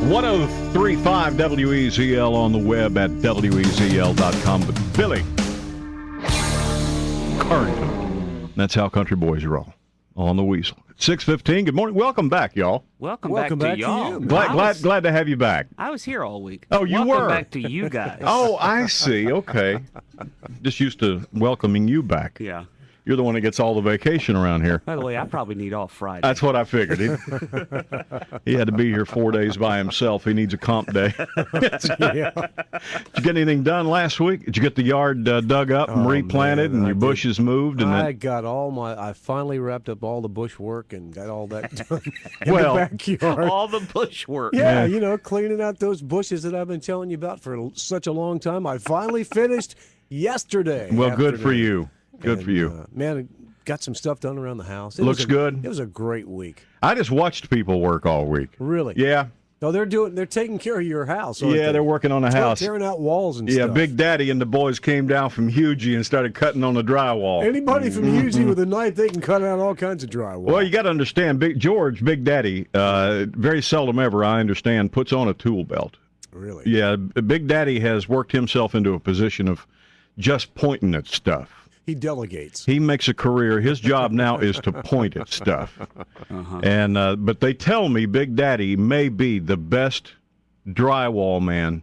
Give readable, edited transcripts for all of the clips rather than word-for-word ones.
1035 WEZL on the web at WEZL.com. But Billy Carrington, that's how country boys roll on the Weasel. 6:15. Good morning. Welcome back, y'all. Welcome back to y'all. Glad to have you back. I was here all week. Oh, you were? Welcome back to you guys. Oh, I see. Okay. Just used to welcoming you back. Yeah. You're the one that gets all the vacation around here. By the way, I probly need off Friday. That's what I figured. He had to be here 4 days by himself. He needs a comp day. Yeah. Did you get anything done last week? Did you get the yard dug up and replanted and your bushes moved? And I finally wrapped up all the bush work and got all that done in Well, the backyard. all the bush work. Yeah, cleaning out those bushes that I've been telling you about for such a long time. I finally finished yesterday. Well, good for you. Good for you. Man, I got some stuff done around the house. Looks good. It was a great week. I just watched people work all week. Really? Yeah. No, they're taking care of your house. Aren't Yeah, they? They're working on the house. Tearing out walls and Yeah, stuff. Big Daddy and the boys came down from Hugie and started cutting on the drywall. Anybody from Hugie with a knife, they can cut out all kinds of drywall. Well, you got to understand, Big Daddy, very seldom ever, I understand, puts on a tool belt. Really? Yeah, Big Daddy has worked himself into a position of just pointing at stuff. He delegates. He makes a career. His job now is to point at stuff. And but they tell me Big Daddy may be the best drywall man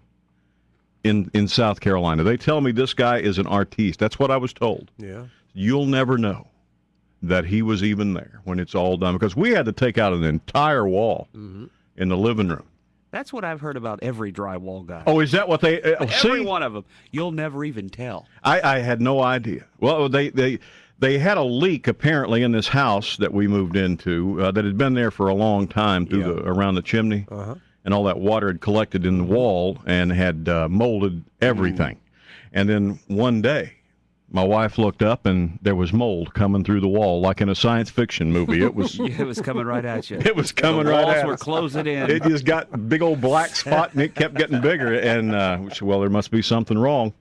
in South Carolina. They tell me this guy is an artiste. That's what I was told. Yeah. You'll never know that he was even there when it's all done, because we had to take out an entire wall in the living room. That's what I've heard about every drywall guy. Oh, is that what they Every one of them. You'll never even tell. I had no idea. Well, they had a leak apparently in this house that we moved into that had been there for a long time around the chimney, and all that water had collected in the wall and had molded everything. And then one day, my wife looked up and there was mold coming through the wall like in a science fiction movie. It was It was coming right at you. It was coming right at us. The walls were closing in. It just got a big old black spot, and it kept getting bigger. And we said, well, there must be something wrong.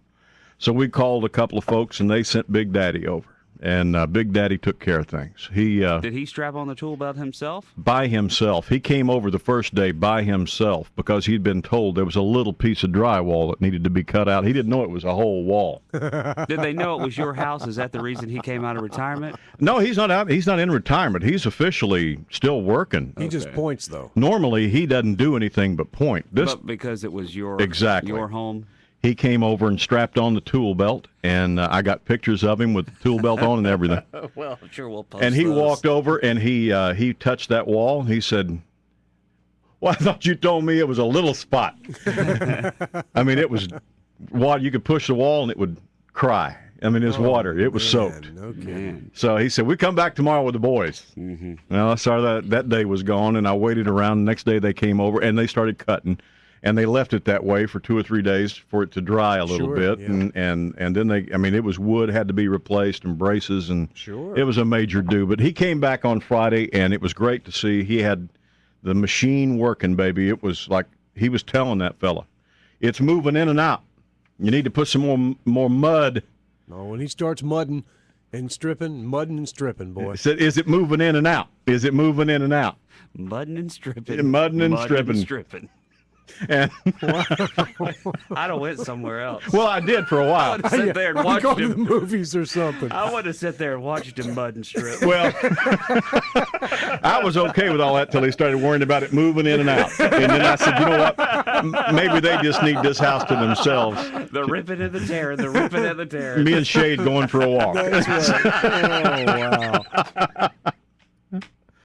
So we called a couple of folks, and they sent Big Daddy over. And Big Daddy took care of things. Did he strap on the tool belt himself? By himself. He came over the first day by himself because he'd been told there was a little piece of drywall that needed to be cut out. He didn't know it was a whole wall. Did they know it was your house? Is that the reason he came out of retirement? No, he's not out. He's not in retirement. He's officially still working. He just points, though. Normally, he doesn't do anything but point. But because it was your home? He came over and strapped on the tool belt, and I got pictures of him with the tool belt on and everything. Well, I'm sure we'll post And he those. walked over, and he touched that wall, and he said, well, I thought you told me it was a little spot. I mean, it was water. You could push the wall, and it would cry. I mean, it's water. It was soaked. Okay. So he said, we come back tomorrow with the boys. Well, sorry, that day was gone, and I waited around. The next day they came over, and they started cutting. And they left it that way for 2 or 3 days for it to dry a little bit. Yeah. And then it was wood, had to be replaced, and braces, and Sure. it was a major do. But he came back on Friday, and it was great to see. He had the machine working, baby. It was like he was telling that fella, it's moving in and out. You need to put some more mud. No, when he starts mudding and stripping, boy. Is it moving in and out? Is it moving in and out? Mudding and stripping. Mudding and stripping. And I'd have went somewhere else. well, I did for a while. I would have sat there and I'm watched going to the him. movies or something. I would have sat there and watched him mud and strip. Well, I was okay with all that till he started worrying about it moving in and out. And then I said, you know what? Maybe they just need this house to themselves. The ripping and the tearing, the ripping and the tearing. Me and Shade going for a walk. That's right. Oh, wow.